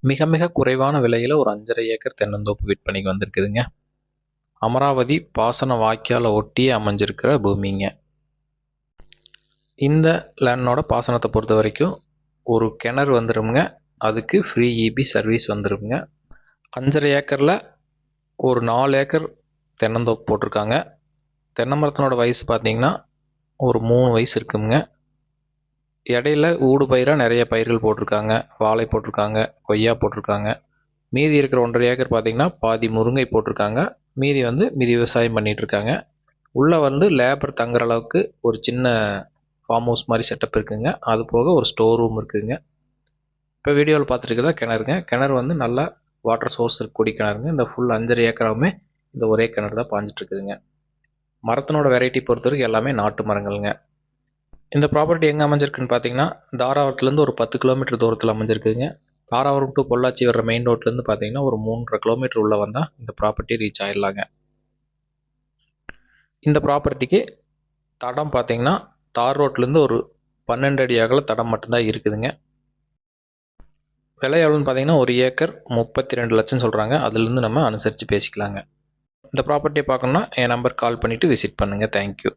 மிக மிக குறைவான விலையில் ஒரு 5.5 ஏக்கர் தென்னந்தோப்பு விற்பனைக்கு வந்திருக்குதுங்க. அமராவதி பாசன வாய்க்காலை ஒட்டியே அமைஞ்சிருக்கிற பூமிங்க. இந்த லேண்டோட பாசனத்தை பொறுத்த வரைக்கும் ஒரு கிணறு வந்துடுங்க. அதுக்கு ஃப்ரீ இபி சர்வீஸ் வந்துடுங்க. 5.5 ஏக்கரில் ஒரு 4 ஏக்கர் தென்னந்தோப்பு போட்டிருக்காங்க. தென்னை மரத்தினோட வயசு பார்த்தீங்கன்னா ஒரு 3 வயசு இருக்குங்க. இடையில ஊடு பயிராக நிறைய பயிர்கள் போட்டிருக்காங்க. வாழை போட்டிருக்காங்க, கொய்யா போட்டிருக்காங்க. மீதி இருக்கிற 1.5 ஏக்கர் பார்த்தீங்கன்னா பாதி முருங்கை போட்டிருக்காங்க. மீதி விவசாயம் பண்ணிட்டு இருக்காங்க. உள்ளே லேபர் தங்குற அளவுக்கு ஒரு சின்ன ஃபார்ம் ஹவுஸ் மாதிரி செட்டப் இருக்குங்க. அது போக ஒரு ஸ்டோர் ரூம் இருக்குதுங்க. இப்போ வீடியோவில் பார்த்துட்டு இருக்கிறதா கிணறுங்க. கிணறு நல்லா வாட்டர் சோர்ஸ் இருக்கக்கூடிய கிணறுங்க. இந்த ஃபுல் 5.5 ஏக்கராவுமே இந்த ஒரே கிணறு தான் பாஞ்சிட்டு இருக்குதுங்க. மரத்தினோட வெரைட்டி பொறுத்த வரைக்கும் எல்லாமே நாட்டு மரங்கள்ங்க. இந்த ப்ராப்பர்ட்டி எங்கே அமைஞ்சிருக்குன்னு பார்த்தீங்கன்னா தாராபுரத்துலேருந்து ஒரு 10 கிலோமீட்டர் தூரத்தில் அமைஞ்சிருக்குதுங்க. தாராபுரம் டு பொள்ளாச்சி வர்ற மெயின் ரோட்லேருந்து பார்த்தீங்கன்னா ஒரு 3.5 கிலோமீட்டர் உள்ளே வந்தால் இந்த ப்ராப்பர்ட்டி ரீச் ஆகிடலாங்க. இந்த ப்ராப்பர்ட்டிக்கு தடம் பார்த்தீங்கன்னா தார் ரோட்லேருந்து ஒரு 12 அடி அகல தடம் மட்டும்தான் இருக்குதுங்க. விலை எவ்வளோன்னு பார்த்தீங்கன்னா ஒரு ஏக்கர் 32 லட்சம் சொல்கிறாங்க. அதுலேருந்து நம்ம அனுசரித்து பேசிக்கலாங்க. இந்த ப்ராப்பர்ட்டியை பார்க்கணுன்னா என் நம்பர் கால் பண்ணிவிட்டு விசிட் பண்ணுங்கள். தேங்க்யூ.